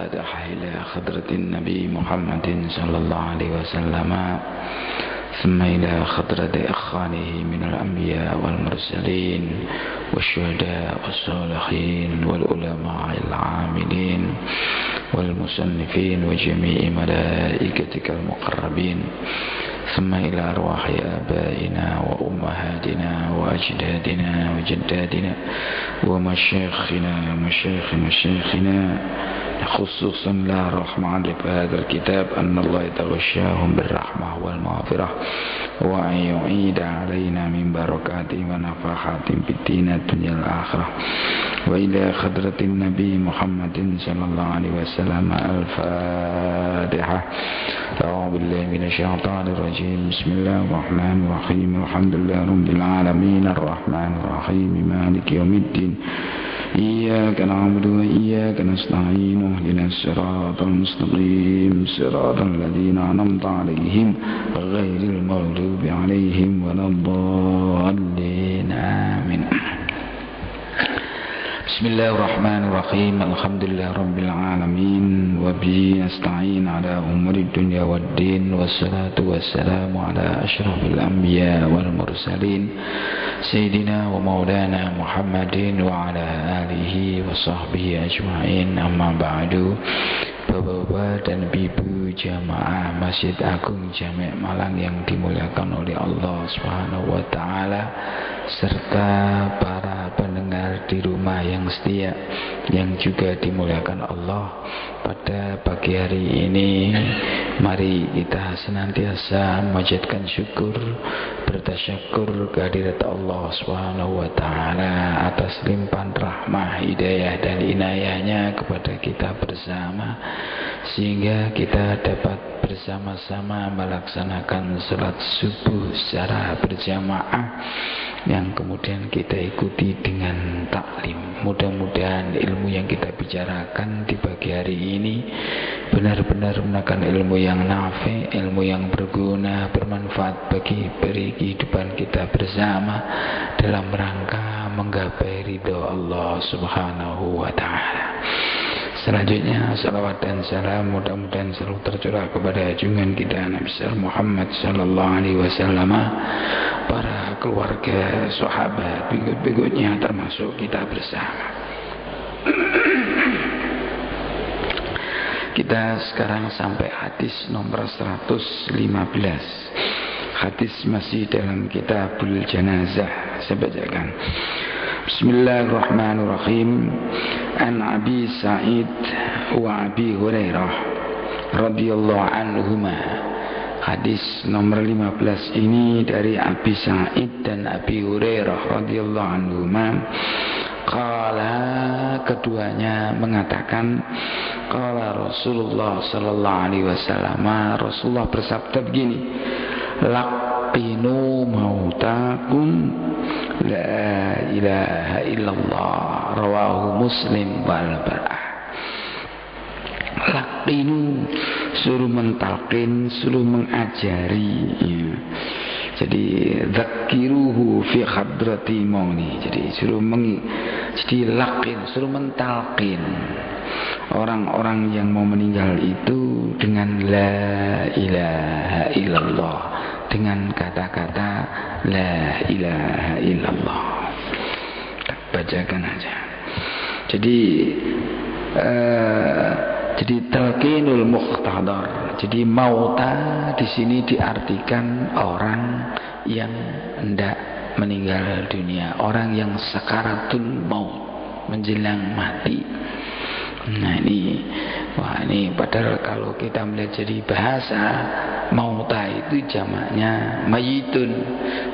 الفاتحة إلى خضرة النبي محمد صلى الله عليه وسلم ثم إلى خضرة إخوانه من الأنبياء والمرسلين والشهداء والصالحين والعلماء العاملين والمصنفين وجميع ملائكتك المقربين ثم إلى أرواح آبائنا وأمهاتنا وأجدادنا وجدادنا ومشايخنا ومشايخ مشايخنا خصوصا لا رحمة في هذا الكتاب أن الله يتغشاهم بالرحمة والمغفرة وأن يعيد علينا من بركات ونفحات في الدين الدنيا الآخرة وإلى خضرة النبي محمد صلى الله عليه وسلم الفاتحة. أعوذ بالله من الشيطان الرجيم. بسم الله الرحمن الرحيم. الحمد لله رب العالمين الرحمن الرحيم مالك يوم الدين إياك نعبد وإياك نستعين اهدنا الصراط المستقيم صراط الذين أنعمت عليهم غير المغضوب عليهم ولا الضالين آمين. بسم الله الرحمن الرحيم. الحمد لله رب العالمين وبه نستعين على أمور الدنيا والدين والصلاة والسلام على أشرف الأنبياء والمرسلين سيدنا ومولانا محمد وعلى آله وصحبه أجمعين. أما بعد. Bapak-bapak dan ibu jamaah Masjid Agung Jami' Malang yang dimuliakan oleh Allah Subhanahu wa taala serta para pendengar di rumah yang setia yang juga dimuliakan Allah, pada pagi hari ini mari kita senantiasa memanjatkan syukur, bertasyakur kehadirat Allah Subhanahu wa taala atas limpahan rahmah, hidayah dan inayahnya kepada kita bersama, sehingga kita dapat bersama-sama melaksanakan salat subuh secara berjamaah yang kemudian kita ikuti dengan taklim. Mudah-mudahan ilmu yang kita bicarakan di pagi hari ini benar-benar merupakan ilmu yang nafi, ilmu yang berguna, bermanfaat bagi kehidupan kita bersama dalam rangka menggapai ridho Allah Subhanahu wa taala. Selanjutnya salawat dan salam mudah-mudahan selalu tercurah kepada junjungan kita Nabi Muhammad sallallahu alaihi wasallam, para keluarga, sahabat, pengikut-pengikutnya termasuk kita bersama. Kita sekarang sampai hadis nomor 115. Hadis masih dalam Kitabul Janazah. Saya bacakan. Bismillahirrahmanirrahim. An Abi Sa'id wa Abi Hurairah radhiyallahu anhuma. Hadis nomor 15 ini dari Abi Sa'id dan Abi Hurairah radhiyallahu anhuma. Qala, keduanya mengatakan, qala Rasulullah sallallahu alaihi wasallam, Rasulullah bersabda begini, laqinu mautakum la ilaha illallah, rawahu Muslim wal bar'ah. Laqinu, suruh mentalqin, suruh mengajari ya. Jadi zakiruhu fi hadrati mauni. Jadi jadi laqin, suruh mentalqin orang-orang yang mau meninggal itu dengan la ilaha illallah, dengan kata-kata la ilaha illallah. Bacakan aja. Jadi talqinul muqtadar. Jadi mauta di sini diartikan orang yang hendak meninggal dunia, orang yang sakaratul maut, menjelang mati. Nah ini padahal kalau kita melihat jadi bahasa, mauta itu jamaknya mayitun.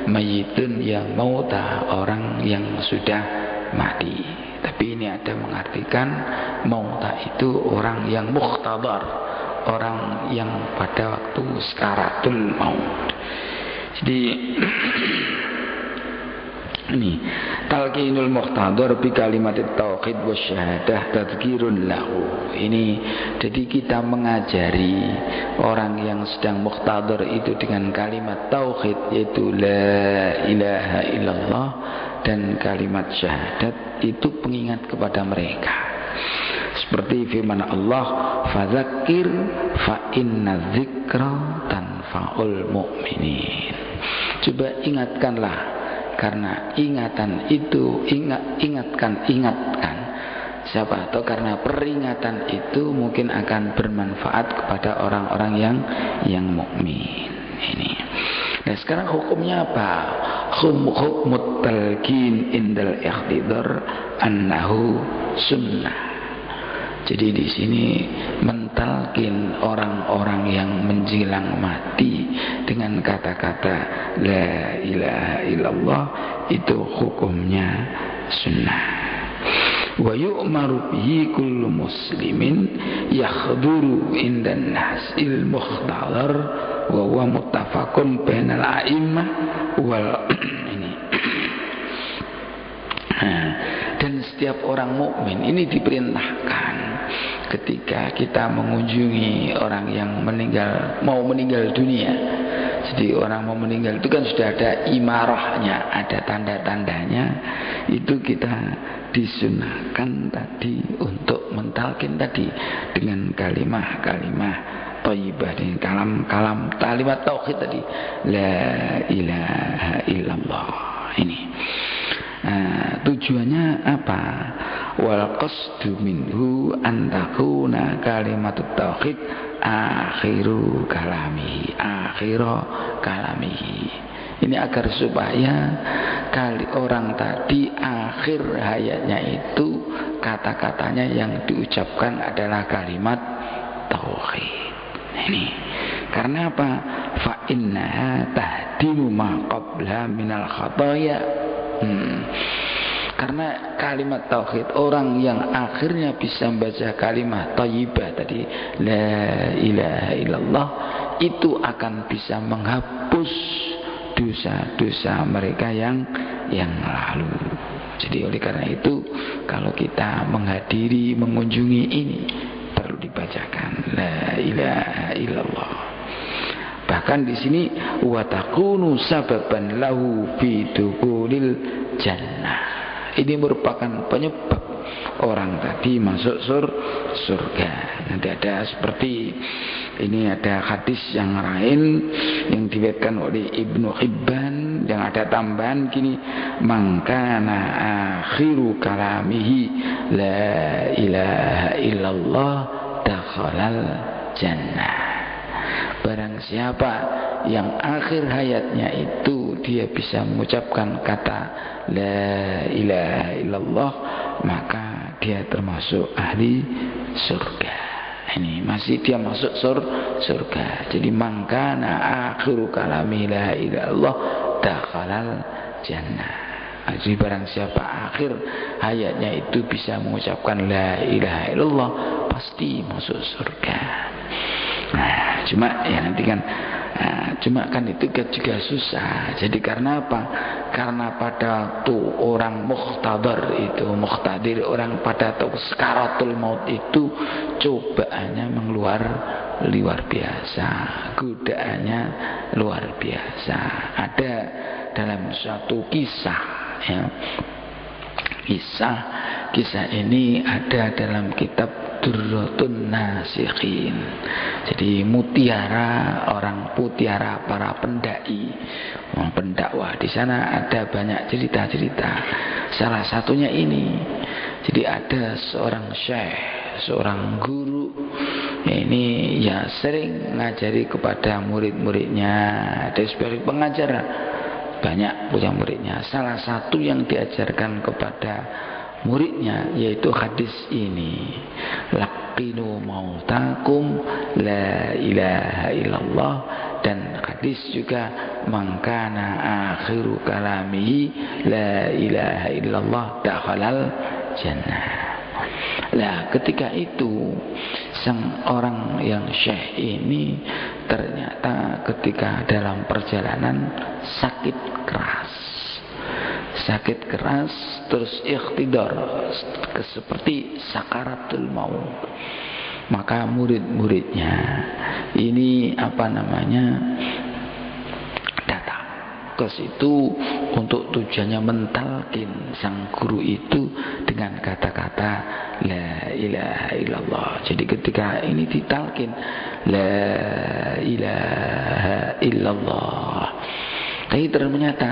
Mayitun yang mauta, orang yang sudah mati. Tapi ini ada mengartikan mauta itu orang yang muqtadar, orang yang pada waktu sakaratul maut. Jadi ini talqinul muqtadar bi kalimat tauhid wa syahadah tadzkirun lahu. Ini jadi kita mengajari orang yang sedang muqtadar itu dengan kalimat tauhid, yaitu la ilaha illallah, dan kalimat syahadat itu pengingat kepada mereka. Seperti firman Allah, fadzakir fa inna dzikra tanfa'ul mu'minin. Coba ingatkanlah, karena ingatan itu ingatkan siapa, atau karena peringatan itu mungkin akan bermanfaat kepada orang-orang yang mukmin. Ini. Nah, sekarang hukumnya apa? Hukmut talqin indal ikhtidar annahu sunnah. Jadi di sini mentalkin orang-orang yang menjelang mati dengan kata-kata la ilaha illallah itu hukumnya sunnah. Wa yu'maru bihi kullu muslimin yakhduru indan nasil muhtadar wa huwa muttafaqun bainal a'immah wal ini. Dan setiap orang mukmin ini diperintahkan ketika kita mengunjungi orang yang mau meninggal dunia. Jadi orang mau meninggal itu kan sudah ada imarahnya, ada tanda-tandanya. Itu kita disunahkan tadi untuk mentalkin tadi dengan kalimah-kalimah thayyibah, dengan kalam-kalam kalimat tauhid tadi, la ilaha illallah. Ini tujuannya apa? Wal qasdu minhu an takuna kalimatut tauhid akhiru kalami. Ini agar supaya orang tadi akhir hayatnya itu kata-katanya yang diucapkan adalah kalimat tauhid. Ini karena apa? Fa innaha tahdimu ma qabla minal khataya. Karena kalimat tauhid, orang yang akhirnya bisa membaca kalimat thayyibah tadi, la ilaha illallah, itu akan bisa menghapus dosa-dosa mereka yang lalu. Jadi oleh karena itu, kalau kita menghadiri, mengunjungi ini perlu dibacakan la ilaha illallah. Bahkan di sini wa takunu sababan lahu fi dukhulil jannah. Ini merupakan penyebab orang tadi masuk surga. Nanti ada seperti ini, ada hadis yang lain yang diriwayatkan oleh Ibnu Hibban yang ada tambahan gini, mangkana akhiru kalamihi la ilaha illallah dakhalal jannah. Barang siapa yang akhir hayatnya itu dia bisa mengucapkan kata la ilaha illallah, maka dia termasuk ahli surga. Ini masih dia masuk surga. Jadi mangkana akhiru kalami la ilaha illallah dakhalal jannah. Jadi barang siapa akhir hayatnya itu bisa mengucapkan la ilaha illallah, pasti masuk surga. Nah, cuma ya nanti kan cuma kan itu juga susah. Jadi karena apa? Karena pada waktu orang muhtadir, orang pada waktu sekaratul maut itu cobaannya luar biasa, godaannya luar biasa. Ada dalam suatu kisah ya. Kisah ini ada dalam kitab Durratun Nasikhin. Jadi mutiara para pendai, pendakwah. Di sana ada banyak cerita-cerita. Salah satunya ini. Jadi ada seorang syekh, seorang guru. Ini ya sering ngajari kepada murid-muridnya. Ada sebagai pengajar, banyak punya muridnya. Salah satu yang diajarkan kepada muridnya yaitu hadis ini, laqinu mautakum la ilaha illallah. Dan hadis juga mangkana akhiru kalamihi la ilaha illallah dakhalal jannah. Lah ketika itu sang orang yang syekh ini ternyata ketika dalam perjalanan sakit keras terus ikhtidar seperti sakaratul maut. Maka murid-muridnya ini datang ke situ untuk tujuannya mentalkin sang guru itu dengan kata-kata la ilaha illallah. Jadi ketika ini ditalkin la ilaha illallah, tapi ternyata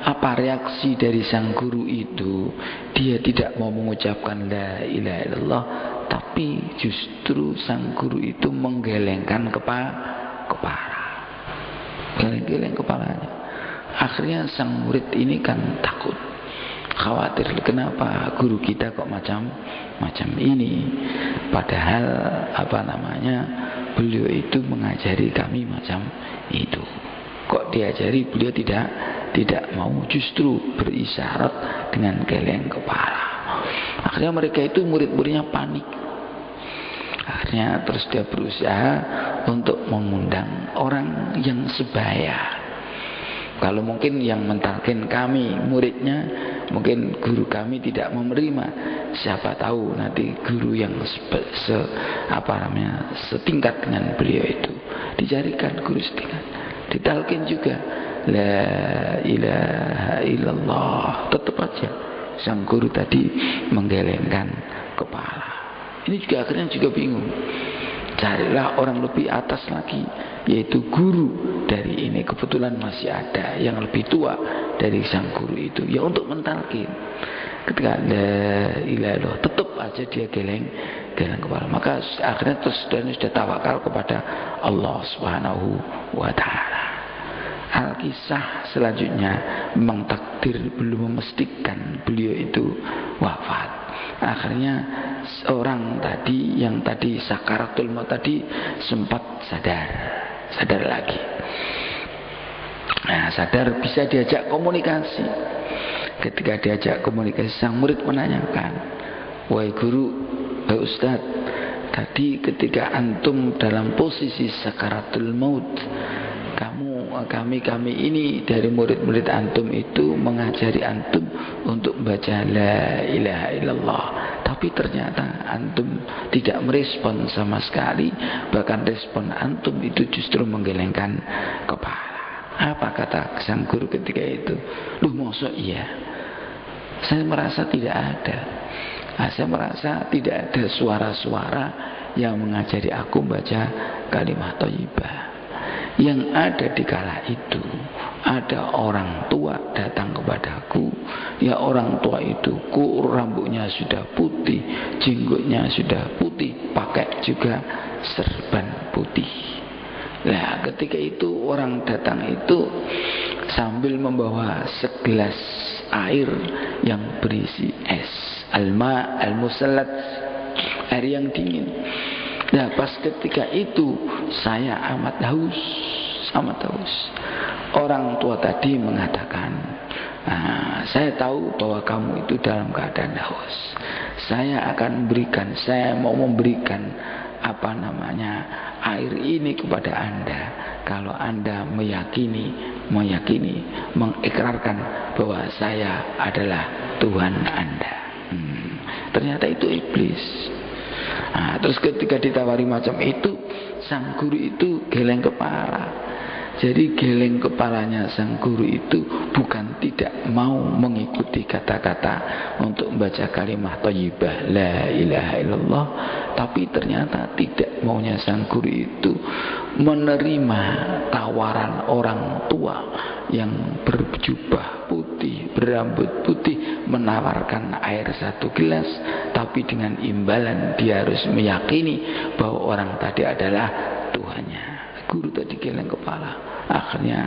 apa reaksi dari sang guru itu? Dia tidak mau mengucapkan la ilaha illallah, tapi justru sang guru itu menggelengkan kepala, geleng-geleng kepalanya. Akhirnya sang murid ini kan takut, khawatir, kenapa guru kita kok macam ini, padahal beliau itu mengajari kami macam itu. Kok diajari beliau tidak mau, justru berisyarat dengan geleng kepala. Akhirnya mereka itu murid-muridnya panik. Akhirnya terus dia berusaha untuk mengundang orang yang sebaya. Kalau mungkin yang mentalkin kami muridnya, mungkin guru kami tidak menerima. Siapa tahu nanti guru yang setingkat dengan beliau itu dicarikan guru setingkat, ditalkin juga la ilaha illallah. Tetap aja sang guru tadi menggelengkan kepala. Ini juga akhirnya juga bingung. Carilah orang lebih atas lagi, yaitu guru dari ini. Kebetulan masih ada yang lebih tua dari sang guru itu, ya untuk mentalkin. Ketika la ilaha illallah, tetap aja dia geleng kepala. Maka akhirnya terus sudah tawakal kepada Allah Subhanahu wa taala. Alkisah selanjutnya, memang takdir belum memastikan beliau itu wafat. Akhirnya orang tadi yang tadi sakaratul maut tadi sempat sadar lagi. Nah, sadar, bisa diajak komunikasi. Ketika diajak komunikasi, sang murid menanyakan, wahai guru, wahai ustaz, tadi ketika antum dalam posisi sakaratul maut, kami ini dari murid-murid antum itu mengajari antum untuk membaca la ilaha illallah, tapi ternyata antum tidak merespon sama sekali, bahkan respon antum itu justru menggelengkan kepala. Apa kata sang guru ketika itu? Lu maksud iya? Saya merasa tidak ada. Saya merasa tidak ada suara-suara yang mengajari aku membaca kalimat thayyibah. Yang ada di kala itu, ada orang tua datang kepadaku. Ya, orang tua itu rambutnya sudah putih, jenggotnya sudah putih, pakai juga serban putih. Nah, ketika itu orang datang itu sambil membawa segelas air yang berisi es, alma al-musallat, air yang dingin. Nah, pas ketika itu saya amat haus. Orang tua tadi mengatakan, saya tahu bahwa kamu itu dalam keadaan haus. Saya mau memberikan air ini kepada Anda. Kalau Anda meyakini, mengikrarkan bahwa saya adalah Tuhan Anda. Ternyata itu iblis. Terus ketika ditawari macam itu, sang guru itu geleng kepala. Jadi geleng kepalanya sang guru itu bukan tidak mau mengikuti kata-kata untuk membaca kalimat thayyibah la ilaha illallah, tapi ternyata tidak maunya sang guru itu menerima tawaran orang tua yang berjubah putih, berambut putih, menawarkan air 1 gelas, tapi dengan imbalan dia harus meyakini bahwa orang tadi adalah Tuhannya. Guru tadi geleng kepala. Akhirnya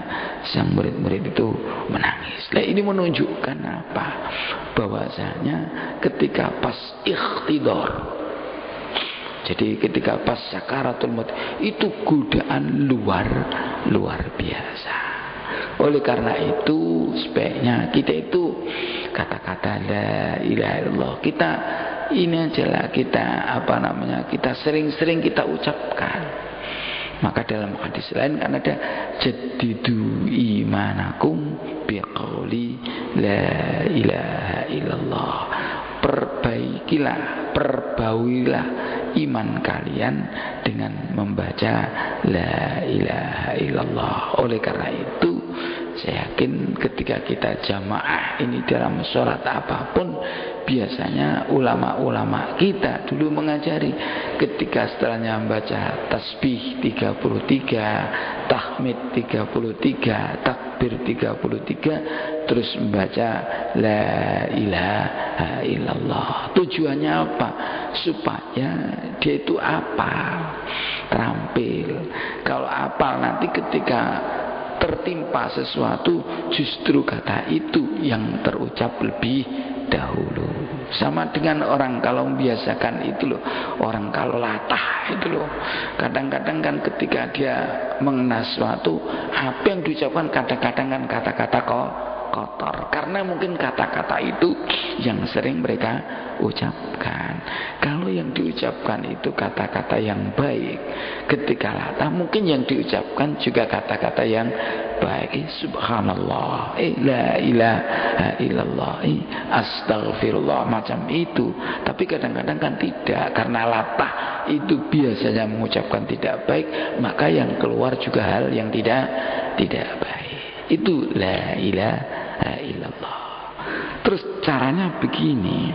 sang murid-murid itu menangis. Nah, ini menunjukkan apa? Bahwasanya ketika pas ikhtidar, jadi ketika pas sakaratul maut, itu godaan luar biasa. Oleh karena itu sebaiknya kita itu kata-kata la ilaha illallah kita ini ajalah kita sering-sering kita ucapkan. Maka dalam hadis lain kan ada jaddidu imanakum biqauli la ilaha illallah. Perbauilah iman kalian dengan membaca la ilaha illallah. Oleh karena itu saya yakin ketika kita jamaah ini dalam sholat apapun, biasanya ulama-ulama kita dulu mengajari ketika setelahnya membaca tasbih 33, tahmid 33, takbir 33, terus membaca la ilaha illallah. Tujuannya apa? Supaya dia itu terampil. Kalau apal nanti ketika tertimpa sesuatu, justru kata itu yang terucap lebih dahulu. Sama dengan orang kalau membiasakan itu loh, orang kalau latah itu loh, kadang-kadang kan ketika dia mengenal sesuatu, apa yang diucapkan kadang-kadang kan kata-kata kotor, karena mungkin kata-kata itu yang sering mereka ucapkan. Kalau yang diucapkan itu kata-kata yang baik, ketika latah mungkin yang diucapkan juga kata-kata yang baik. Subhanallah, la ilaha illallah, astaghfirullah, macam itu. Tapi kadang-kadang kan tidak, karena latah itu biasanya mengucapkan tidak baik, maka yang keluar juga hal yang tidak baik. Itu la ilaha illallah. Terus caranya begini.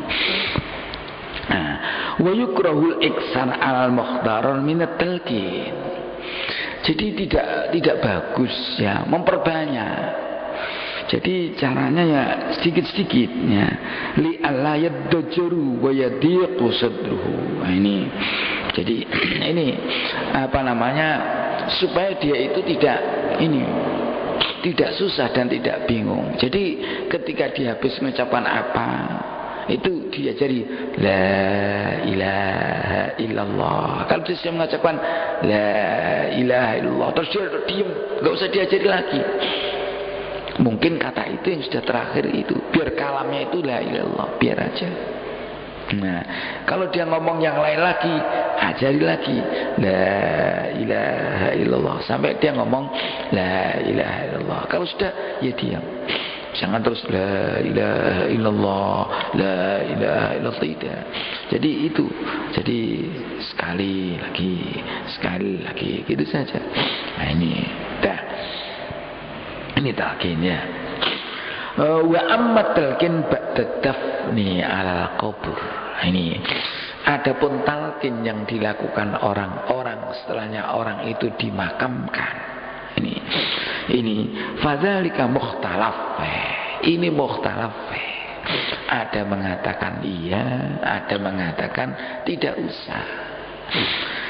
Nah, wa yukrahul iksan alal mukhtaron minat talqin. Jadi tidak bagus ya memperbanyak. Jadi caranya ya sedikit-sedikit ya. Li alla yadjaru wa yadiqu sadruhu. Nah, ini. Jadi ini apa namanya, supaya dia itu tidak susah dan tidak bingung. Jadi ketika dia habis mengucapkan apa, itu dia jadi la ilaha illallah. Kalau dia mengucapkan la ilaha illallah, terus dia diam, nggak usah diajari lagi. Mungkin kata itu yang sudah terakhir itu, biar kalamnya itu la ilaha illallah, biar aja. Nah, kalau dia ngomong yang lain lagi, ajari lagi la ilaha illallah sampai dia ngomong la ilaha illallah. Kalau sudah, ya diam. Jangan terus la ilaha illallah, la ilaha illallah, tidak. Jadi itu, jadi sekali lagi, gitu saja. Nah ini, dah. Ini talqin ya. Wa amma talqin ba'da dafni ala qabr. Ini adapun talqin yang dilakukan orang-orang setelahnya orang itu dimakamkan. Ini fadzalika mukhtalaf. Ini mukhtalaf. Ada mengatakan iya, ada mengatakan tidak usah.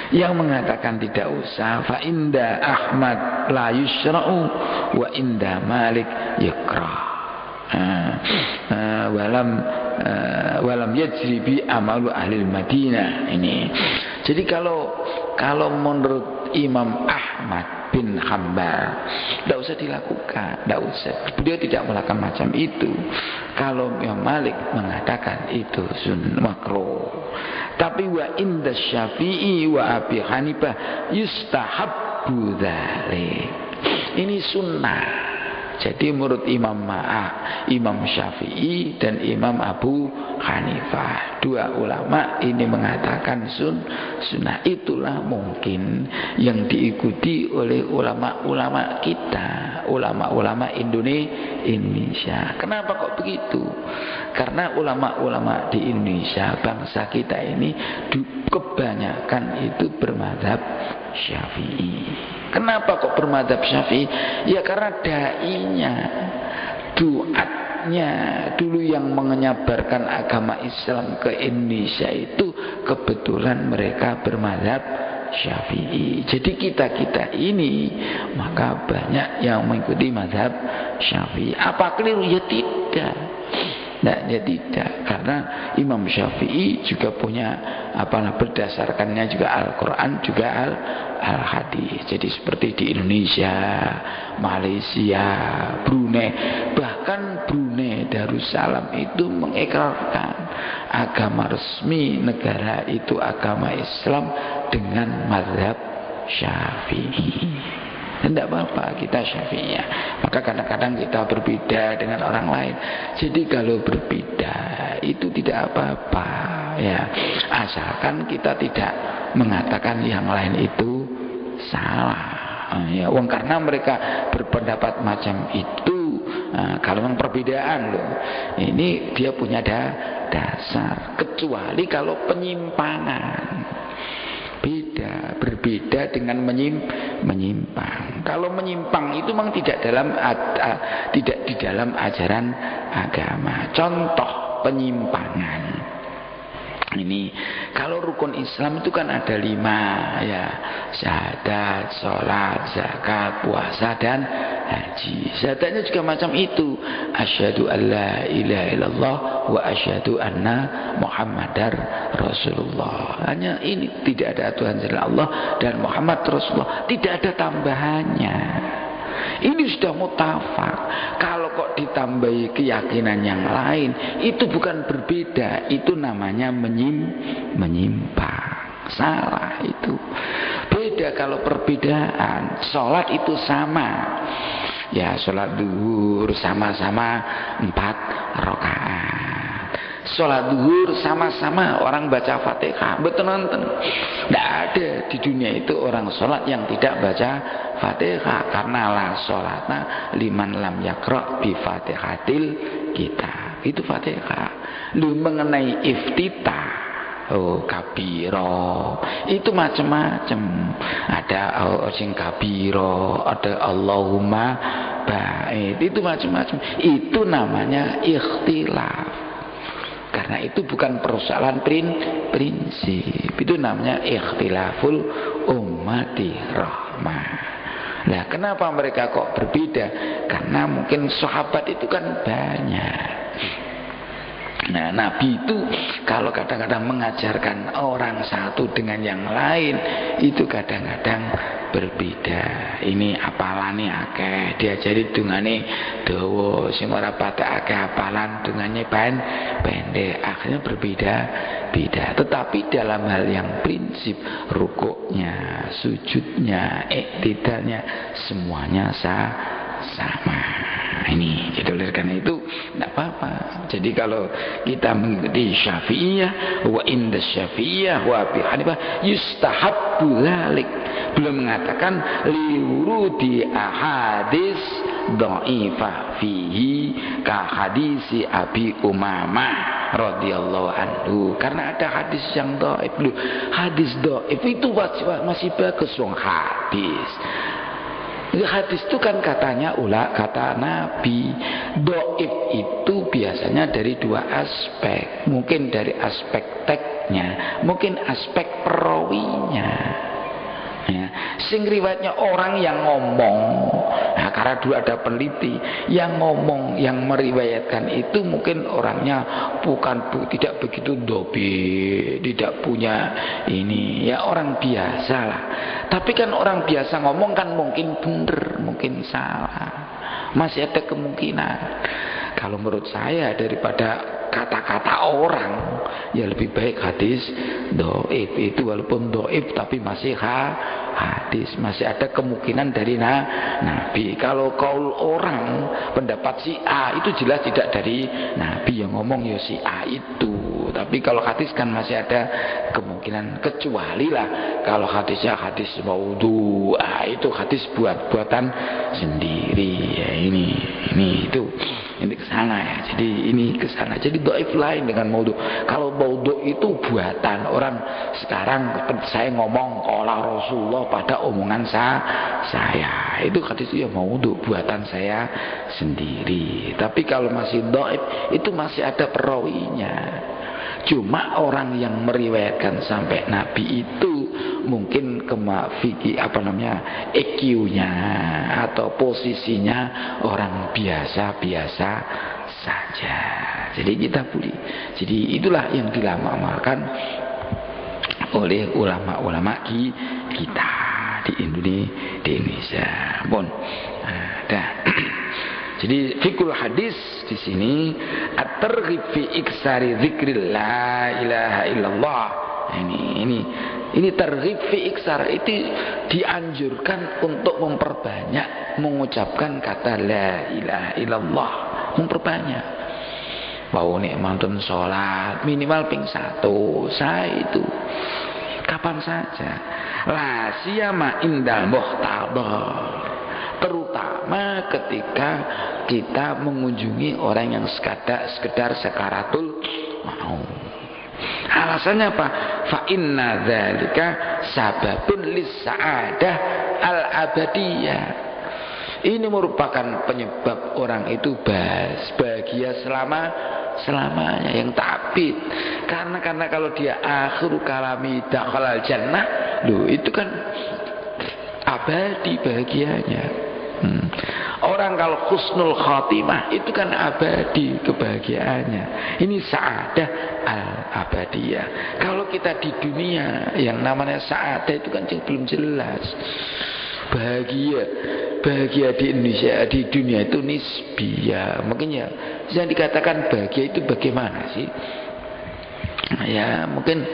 Yang mengatakan tidak usah, fa inda Ahmad la yusra'u wa inda Malik yukrah. Walam yajri bi amalu ahli Madinah. Ini. Jadi kalau menurut Imam Ahmad bin Hanbal, tidak usah dilakukan, tidak usah. Beliau tidak melakukan macam itu. Kalau Imam Malik mengatakan itu sunnah makruh. Tapi wa inda Syafi'i wa Abi Hanifah yustahabbu dzalik. Ini sunnah. Jadi menurut Imam Syafi'i dan Imam Abu Hanifah, dua ulama ini mengatakan sunnah. Itulah mungkin yang diikuti oleh ulama-ulama kita, ulama-ulama Indonesia. Kenapa kok begitu? Karena ulama-ulama di Indonesia, bangsa kita ini kebanyakan itu bermadzhab Syafi'i. Kenapa kok bermadzhab Syafi'i? Ya karena dai-nya, duatnya dulu yang menyebarkan agama Islam ke Indonesia itu kebetulan mereka bermadzhab Syafi'i. Jadi kita ini maka banyak yang mengikuti mazhab Syafi'i. Apa keliru? Ya tidak. Nah, ya tidak, karena Imam Syafi'i juga punya berdasarkannya juga Al-Quran juga Al-Hadis. Jadi seperti di Indonesia, Malaysia, Brunei, bahkan Brunei Darussalam itu mengikrarkan agama resmi negara itu agama Islam dengan mazhab Syafi'i. Tidak apa-apa kita Syafi'iyah. Maka kadang-kadang kita berbeda dengan orang lain. Jadi kalau berbeda itu tidak apa-apa ya, asalkan kita tidak mengatakan yang lain itu salah. Ya, karena mereka berpendapat macam itu. Kalau memang perbedaan loh, ini dia punya dasar. Kecuali kalau penyimpangan, berbeda dengan menyimpang. Kalau menyimpang itu memang tidak di dalam ajaran agama. Contoh penyimpangan ini, kalau rukun Islam itu kan ada 5 ya, syahadat, sholat, zakat, puasa, dan haji. Syahadatnya juga macam itu, asyhadu alla ilaha illallah wa asyhadu anna muhammadar rasulullah. Hanya ini, tidak ada Tuhan selain Allah dan Muhammad Rasulullah, tidak ada tambahannya. Ini sudah mutafak. Kalau kok ditambahi keyakinan yang lain, itu bukan berbeda, itu namanya menyimpang. Salah itu. Beda kalau perbedaan. Sholat itu sama. Ya, sholat zuhur sama-sama 4 rakaat. Sholat zuhur sama-sama orang baca Fatihah. Betul-betul. Tidak ada di dunia itu orang sholat yang tidak baca Fatihah. Karena la sholatna liman lam yakra' bi Fatihatil kitab. Itu Fatihah. Lu mengenai iftitah, kabiro, itu macam-macam. Ada sing kabiro, ada Allahumma ba'id, itu macam-macam. Itu namanya ikhtilaf. Karena itu bukan persoalan prinsip. Itu namanya ikhtilaful ummati rahmah. Nah, kenapa mereka kok berbeda? Karena mungkin sahabat itu kan banyak. Nah, Nabi itu kalau kadang-kadang mengajarkan orang satu dengan yang lain, itu kadang-kadang berbeda. Ini apalane akeh, diajari dungane dawa, sing ora patek akeh apalan dungane pendek, akhirnya berbeda-beda. Tetapi dalam hal yang prinsip, rukuknya, sujudnya, iktidalnya, semuanya sama. Ini gitu, karena itu tidak apa-apa. Jadi kalau kita mengikuti Syafi'iyah, wa inda Syafi'iyah wa Abi Hanifah yustahabbu dzalik. Belum mengatakan liwurudi ahadis dhaifah fihi ka hadisi Abi Umamah radhiyallahu anhu. Karena ada hadis yang dhaif. Hadis dhaif itu masih bagus wong hadis. Hadis itu kan katanya kata Nabi. Dhaif itu biasanya dari 2 aspek. Mungkin dari aspek teksnya, mungkin aspek perawinya. Ya, sing riwayatnya orang yang ngomong. Nah, karena dulu ada peneliti yang ngomong, yang meriwayatkan itu mungkin orangnya tidak begitu dobi, tidak punya ini, ya orang biasa lah. Tapi kan orang biasa ngomong kan mungkin benar, mungkin salah, masih ada kemungkinan. Kalau menurut saya daripada kata-kata orang, ya lebih baik hadis dhaif itu, walaupun dhaif tapi masih hadis, masih ada kemungkinan dari Nabi. Kalau kaul orang, pendapat si A itu jelas tidak dari Nabi yang ngomong, ya si A itu. Tapi kalau hadis kan masih ada kemungkinan, kecuali lah kalau hadisnya hadis maudhu, itu hadis buatan sendiri. Ya ini kesana ya. Jadi ini kesana. Jadi dhaif lain dengan maudhu. Kalau maudhu itu buatan orang. Sekarang saya ngomong qala Rasulullah pada omongan saya. Itu hadis itu ya maudhu, buatan saya sendiri. Tapi kalau masih dhaif itu masih ada perawinya. Cuma orang yang meriwayatkan sampai Nabi itu mungkin EQ-nya atau posisinya orang biasa-biasa saja. Jadi kita boleh. Jadi itulah yang dilamalkan oleh ulama-ulama kita di Indonesia. Jadi fikul hadis di sini at-targhib fi iksari dzikri la ilaha illallah. Ini targhib fi iksar, itu dianjurkan untuk memperbanyak mengucapkan kata la ilaha illallah, memperbanyak. Mau nek mantun salat minimal ping 1, saya itu kapan saja. La siyama indal muhtadar, terutama ketika kita mengunjungi orang yang sekedar sakaratul maut. Alasannya apa? Fa inna dzalika sababun lis-sa'adah al-abadiyah. Ini merupakan penyebab orang itu bahagia selamanya, yang tabid. Karena kalau dia akhiru kalami dakhalal jannah, loh itu kan abadi bahagianya. Orang kalau husnul khatimah itu kan abadi kebahagiaannya. Ini sa'adah al-abadiyah. Kalau kita di dunia yang namanya sa'adah itu kan belum jelas. Bahagia di Indonesia, di dunia itu nisbiyah. Makanya yang dikatakan bahagia itu bagaimana sih? Ya mungkin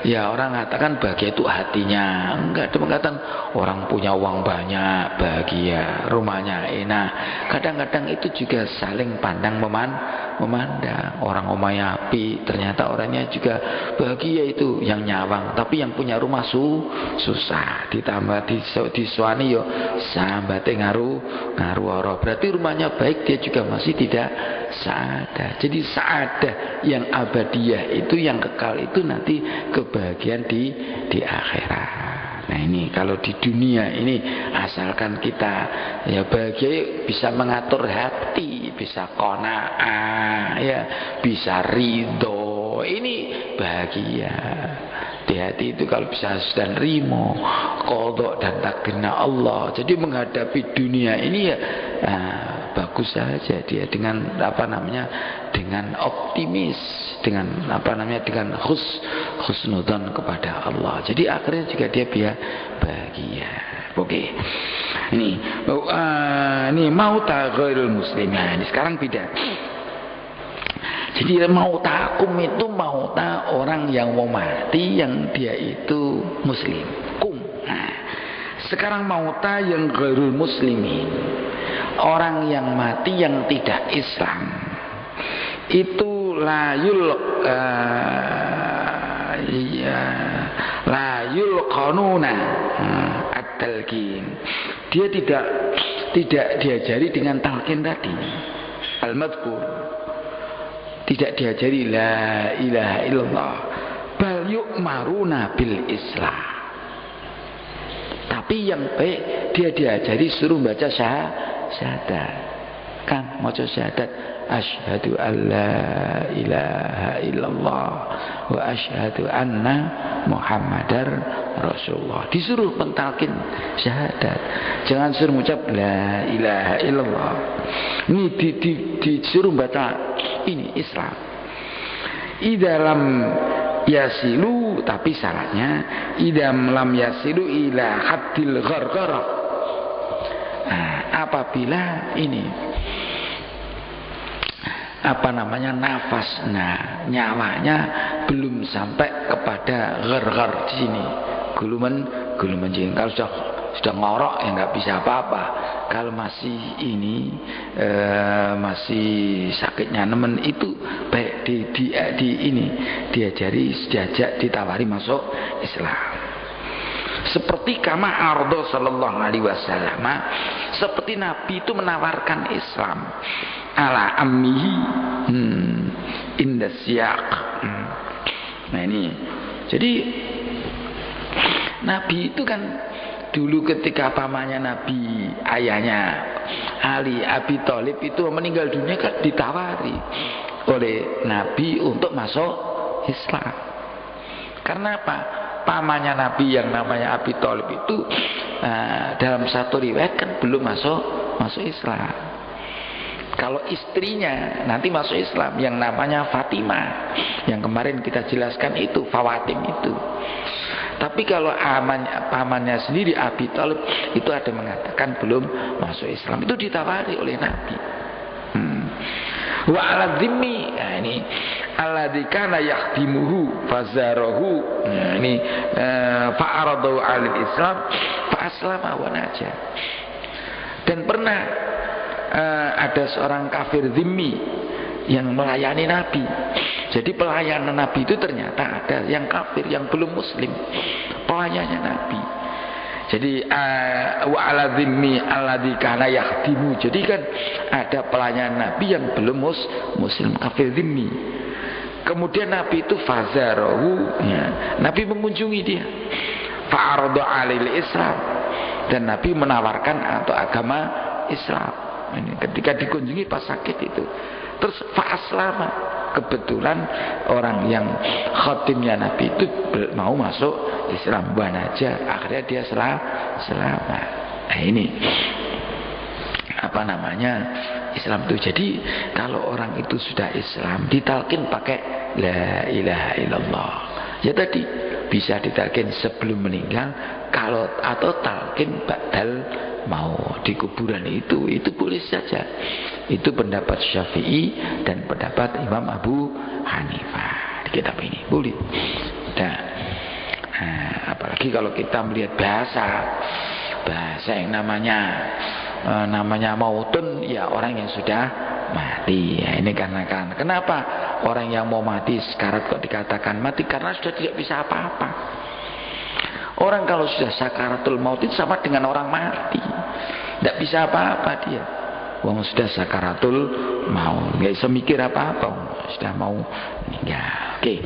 ya orang mengatakan bahagia itu hatinya. Enggak, ada mengatakan orang punya uang banyak bahagia, rumahnya enak. Kadang-kadang itu juga saling pandang memandang. Orang rumahnya api, ternyata orangnya juga bahagia, itu yang nyawang. Tapi yang punya rumah susah. Ditambah disuani yo sambate ngaruh ora. Berarti rumahnya baik, dia juga masih tidak sa'adah. Jadi sa'adah yang abadiyah itu, yang kekal itu nanti kebahagiaan di akhirat. Nah ini kalau di dunia ini asalkan kita ya bahagia, bisa mengatur hati, bisa qanaah, ya bisa ridho, ini bahagia. Di hati itu kalau bisa dan rimo, qadha dan takdirnya Allah. Jadi menghadapi dunia ini ya bagus saja dia dengan dengan optimis, dengan dengan husnudzon kepada Allah. Jadi akhirnya juga dia bahagia. Oke. Ini mauta ghairul muslimin. Ini sekarang beda. Jadi mautakum itu mauta orang yang mau mati yang dia itu muslim. Nah, sekarang mauta yang ghairul muslimin, orang yang mati yang tidak Islam, itu layul qanuna at-talqin. Dia tidak diajari dengan talqin tadi al-madhkur, tidak diajari la ilaha illallah, bal yu'maruna bil Islam. Tapi yang baik dia diajari suruh baca syahadat. Kan maca syahadat, asyhadu alla ilaha illallah wa asyhadu anna muhammadar rasulullah. Disuruh pentalkin syahadat. Jangan suruh mengucap la ilaha illallah. Ini disuruh baca ini Islam. Idalam yasilu, tapi syaratnya idam lam yasilu ila haddil ghargharah. Nah, apabila ini nafas, nyawanya belum sampai kepada gharghar di sini, guluman jing. Kalau sudah ngorok ya nggak bisa apa-apa. Kalau masih masih sakitnya nemen, itu baik diajak ditawari masuk Islam. Seperti kama ardo sallallahu alaihi wasallam, seperti Nabi itu menawarkan Islam ala ammihi inda siyaq. Nah ini, jadi Nabi itu kan dulu ketika pamannya Nabi, ayahnya Ali Abi Thalib itu meninggal dunia, kan ditawari oleh Nabi untuk masuk Islam. Karena apa? Pamannya Nabi yang namanya Abi Thalib itu dalam satu riwayat kan belum masuk Islam. Kalau istrinya nanti masuk Islam, yang namanya Fatimah, yang kemarin kita jelaskan itu, Fawatim itu. Tapi kalau pamannya sendiri Abi Thalib itu ada mengatakan belum masuk Islam, itu ditawari oleh Nabi. Wa ala dhimmi, nah ini alladzi kana yahdimuhu fazarahu, nah ini fa'aradu alil Islam fa aslama wa naja. Dan pernah ada seorang kafir dhimmi yang melayani Nabi. Jadi pelayanan Nabi itu ternyata ada yang kafir, yang belum muslim, pelayannya Nabi. Jadi wa ala dhimmi alladzi kana yakhdimu. Jadi kan ada pelayan Nabi yang belum muslim, kafir dhimmi. Kemudian Nabi itu fazarahu, ya, Nabi mengunjungi dia. Fa'arada 'alil Islam, dan Nabi menawarkan atau agama Islam. Ini ketika dikunjungi pas sakit itu. Terus fa'aslama, kebetulan orang yang khatimnya Nabi itu mau masuk Islam, banaja, akhirnya dia selamat. Nah ini apa namanya Islam itu. Jadi kalau orang itu sudah Islam ditalkin pakai la ilaha illallah. Ya tadi bisa ditalkin sebelum meninggal, kalau atau talkin ba'dal mau di kuburan itu boleh saja. Itu pendapat Syafi'i dan pendapat Imam Abu Hanifah di kitab ini boleh. Nah, apalagi kalau kita melihat bahasa yang namanya mautun, ya orang yang sudah mati. Ya, ini karena kenapa orang yang mau mati sekarat kok dikatakan mati? Karena sudah tidak bisa apa-apa. Orang kalau sudah sakaratul maut itu sama dengan orang mati, tidak bisa apa-apa dia. Wong sudah sakaratul maut, nggak bisa mikir apa-apa, sudah mau meninggal. Oke.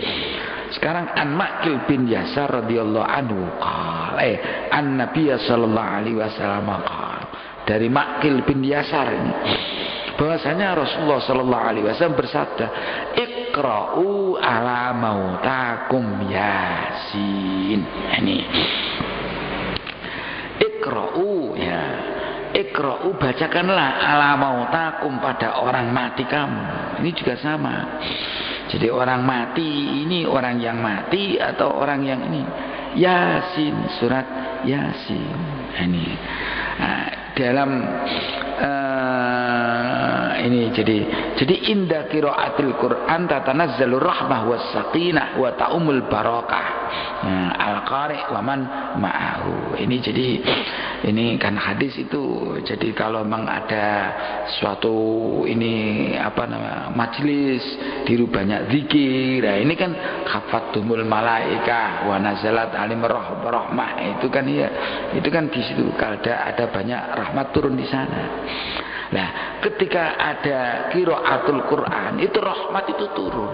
Sekarang an Ma'qil bin Yasar radhiyallahu anhu qala an Nabiy sallallahu alaihi wasallam qala, dari Ma'qil bin Yasar ini bahwasanya Rasulullah sallallahu alaihi wasallam bersabda, iqra'u ala mautakum Yasin. Ini iqra'u, ya, iqra'u, bacakanlah ala mautakum, pada orang mati kamu. Ini juga sama. Jadi orang mati ini orang yang mati atau orang yang ini Yasin, surat Yasin. Ini dalam ini jadi inda qiraatil Quran tatanazzalur rahmah was sakinah wa ta'umul barakah. Al-qari' wa man ma'ahu. Ini jadi ini kan hadis itu. Jadi kalau memang ada suatu ini apa namanya majelis diru banyak zikir. Nah, ini kan khafatumul malaikah wa nazalat alim rahmah. Itu kan ya, itu kan di situ kalau ada banyak rahmat turun di sana. Nah, ketika ada qiraatul Quran, itu rahmat itu turun.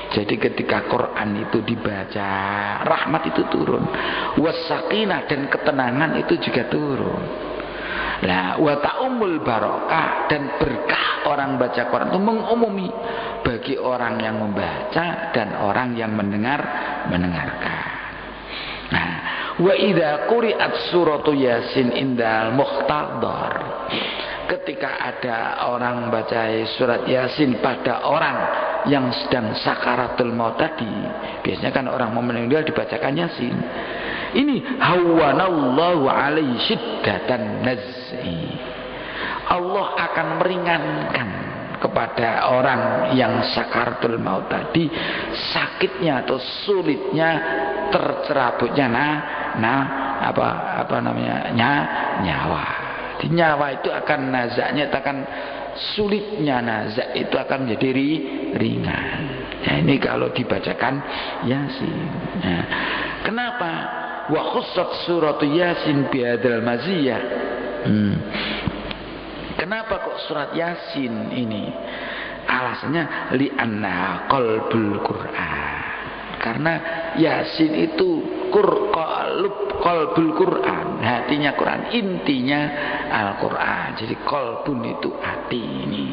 Jadi ketika Quran itu dibaca, rahmat itu turun. Wasakinah, dan ketenangan itu juga turun. Nah, wa ta'umul barakah, dan berkah orang baca Quran itu mengumumi bagi orang yang membaca dan orang yang mendengarkan. Nah, wa idza quri'at suratu Yasin indal muhtadar, ketika ada orang baca surat Yasin pada orang yang sedang sakaratul maut tadi, biasanya kan orang mau meninggal dibacakan Yasin. Ini hawanallahu alaihi syiddatan naz'i, Allah akan meringankan kepada orang yang sakaratul maut tadi sakitnya atau sulitnya tercerabutnya nyawa. Di nyawa itu akan nazaknya, akan sulitnya nazak itu akan menjadi ringan. Nah, ini kalau dibacakan Yasin. Nah, kenapa wa khussat suratu Yasin bihadzal maziyah? Kenapa kok surat Yasin ini? Alasannya li'anna qalbul Quran. Karena Yasin itu qalbul Quran, hatinya Quran, intinya Al-Quran. Jadi qalbun itu hati ini.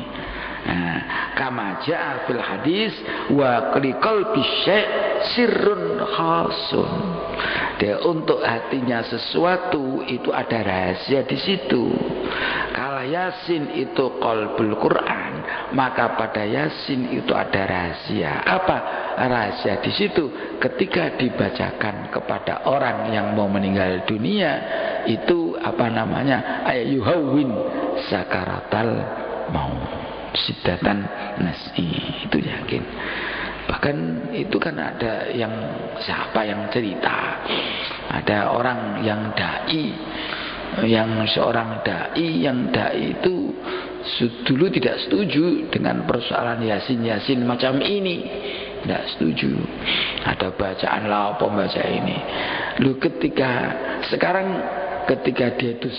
Nah, kama ja'a fil hadis wa li qalbi syai' sirrun khasun. Dia untuk hatinya sesuatu itu ada rahasia di situ. Kalau Yasin itu qalbul Quran, maka pada Yasin itu ada rahasia. Apa rahasia di situ? Ketika dibacakan kepada orang yang mau meninggal dunia, itu apa namanya? Ayuhawwin sakaratal maut. Siddatan nas'i, itu yakin. Bahkan itu kan ada yang siapa yang cerita, ada orang yang dai, yang seorang dai, yang dai itu dulu tidak setuju dengan persoalan Yasin macam ini, tidak setuju. Ada bacaan lah pembaca ini. Lu ketika Sekarang ketika dia itu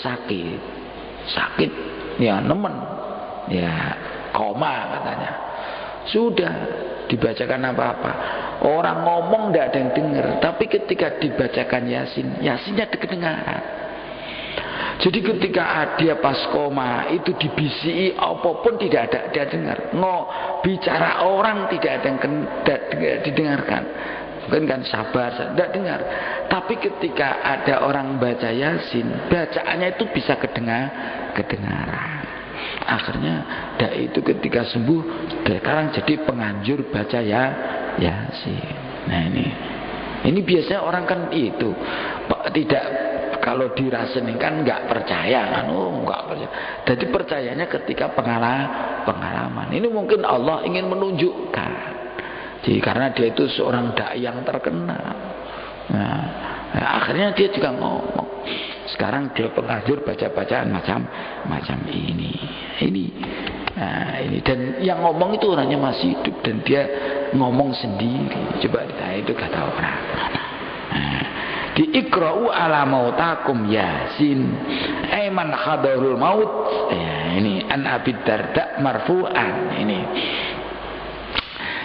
sakit ya nemen, ya koma katanya, sudah dibacakan apa-apa, orang ngomong tidak ada yang dengar, tapi ketika dibacakan Yasinnya kedengaran. Jadi ketika dia pas koma itu dibisiki apapun tidak ada dia dengar. Bicara orang tidak ada yang didengarkan. Mungkin kan sabar, tidak dengar. Tapi ketika ada orang baca Yasin, bacaannya itu bisa kedengaran. Akhirnya dai itu ketika sembuh sekarang jadi penganjur baca Yasin. Nah ini biasanya orang kan itu tidak, kalau dirasain kan nggak percaya kan, nggak percaya. Jadi percayanya ketika pengalaman. Ini mungkin Allah ingin menunjukkan. Jadi karena dia itu seorang dai yang terkenal. Nah, akhirnya dia juga ngomong. Sekarang dia penganjur baca-bacaan macam ini. Nah, ini dan yang ngomong itu orangnya masih hidup dan dia ngomong sendiri. Coba ditanya itu kata orang. Nah, di ikra'u ala mautakum Yasin man hadarul maut. Ya, ini an Abi Darda marfu'an ini.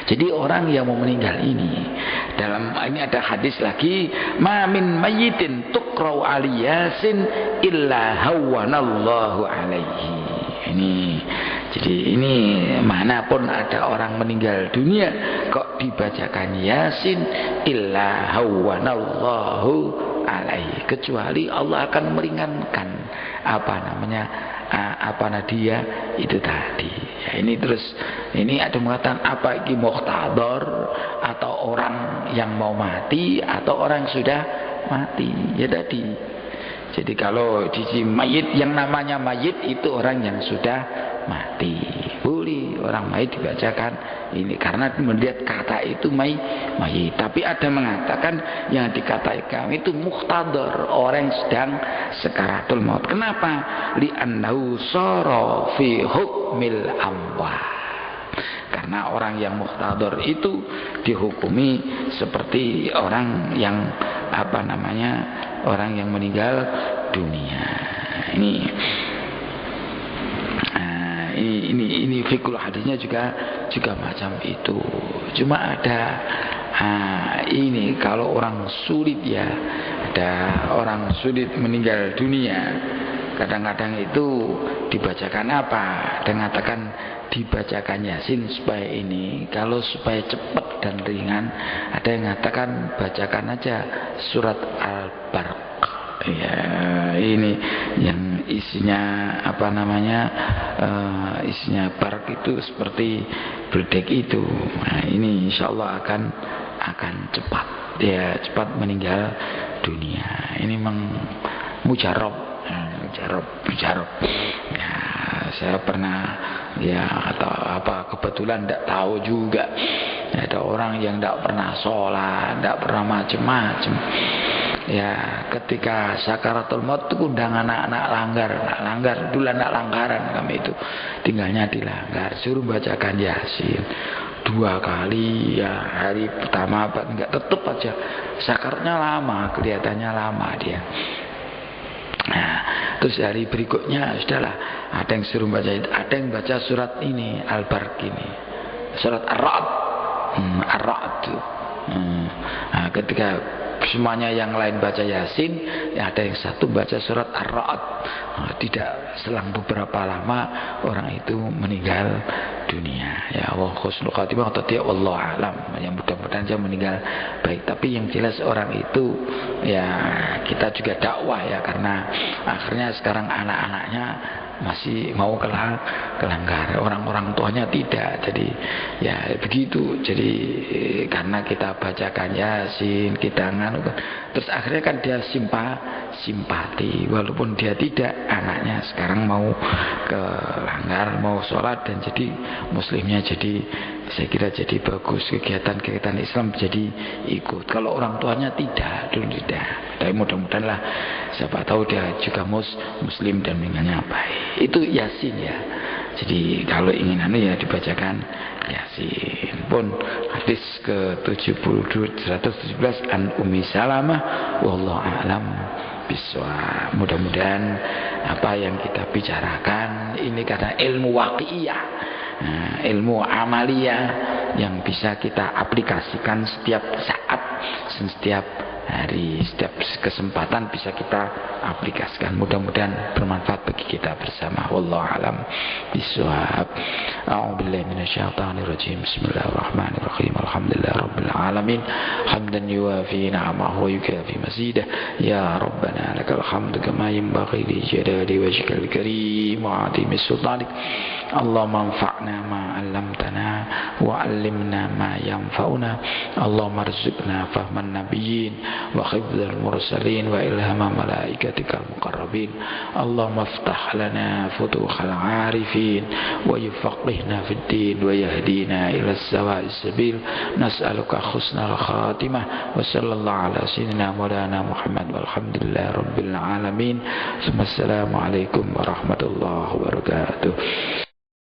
Jadi orang yang mau meninggal ini, dalam ini ada hadis lagi, ma min mayyitin tuqra'u ali Yasin illa hawwanallahu alaihi. Jadi ini manapun ada orang meninggal dunia kok dibacakan Yasin illa hawwanallahu alaihi, kecuali Allah akan meringankan dia itu tadi. Ya, ini terus ini ada mengatakan apa ini muhtador atau orang yang mau mati atau orang yang sudah mati. Ya tadi. Jadi kalau di mayit, yang namanya mayit itu orang yang sudah mati. Boleh orang mayit dibacakan ini karena melihat kata itu mayit. Tapi ada mengatakan yang dikatakan itu muhtador, orang yang sedang sekaratul maut. Kenapa? Li'annahu sara fi hukmil amwat. Karena orang yang muhtador itu dihukumi seperti orang yang orang yang meninggal dunia. Ini fikul hadisnya juga macam itu. Cuma ada ini kalau orang sulit ya, ada orang sulit meninggal dunia, kadang-kadang itu dibacakan apa? Ada mengatakan dibacakan Yasin supaya ini, kalau supaya cepat dan ringan, ada yang mengatakan bacakan aja surat Al-Barq. Ya, ini yang isinya isinya barq itu seperti beledek itu. Nah, ini insyaallah akan cepat, ya cepat meninggal dunia. Ini memang mujarab. Ya, saya pernah atau kebetulan tidak tahu juga, ada orang yang tidak pernah sholat, tidak pernah macam-macam. Ya, ketika sakaratul maut itu undang anak-anak langgar, dulu anak langgaran kami itu, tinggalnya di langgar, suruh bacakan Yasin 2 kali ya, hari pertama enggak, tetap aja sakarnya lama, kelihatannya lama dia. Nah, terus hari berikutnya sudahlah, ada yang suruh baca, ada yang baca surat ini Al-Barq ini, surat Ar-Ra'd. Nah, ketika semuanya yang lain baca Yasin, ya ada yang satu baca surat Ar-Ra'd. Nah, tidak selang beberapa lama orang itu meninggal dunia. Ya Allah, husnul khatimah atau tidak, wallahu alam. Yang mudah-mudahan dia meninggal baik. Tapi yang jelas orang itu ya kita juga dakwah ya, karena akhirnya sekarang anak-anaknya masih mau kelanggar, orang-orang tuanya tidak. Jadi ya begitu. Jadi karena kita bacakan Yasin, kita terus akhirnya kan dia simpati, walaupun dia tidak, anaknya sekarang mau kelanggar, mau sholat, dan jadi muslimnya jadi, saya kira jadi bagus, kegiatan-kegiatan Islam jadi ikut. Kalau orang tuanya tidak, dulu tidak. Tapi mudah-mudahan lah, siapa tahu dia juga muslim dan meninggalnya baik. Itu Yasin ya. Jadi kalau ingin ya dibacakan Yasin. Pun hadis ke 117 an Ummi Salamah wallahu a'lam bisawab. Mudah-mudahan apa yang kita bicarakan ini karena ilmu waqi'iyah, ilmu amaliyah yang bisa kita aplikasikan setiap saat, setiap hari, setiap kesempatan bisa kita aplikasikan. Mudah-mudahan bermanfaat bagi kita bersama. Wallahu alam bisawab. A'udzubillahi minasyaitonir rajim. Bismillahirrahmanirrahim. Alhamdulillahirabbil alamin. Hamdan yuwafi ni'amahu wa yukafi mazidah. Ya Rabbana lakal hamdu kama yanbaghi li jalali wajhikal karim wa 'azimi sultanik. Allahumma anfa'na ma 'allamtana wa 'allimna ma yanfa'una. Allahumma arzuqna fahman nabiyyin wa hifdzal mursalin wa ilhama malaikatikal muqarrabin. Allahumma iftah lana futuhal 'arifin wa yufaqihna fid din wa yahdina ila sawa'is sabil. Nas'aluka husnal khatimah wa sallallahu ala sayyidina maulana Muhammad walhamdulillahi rabbil alamin. Assalamualaikum warahmatullahi wabarakatuh.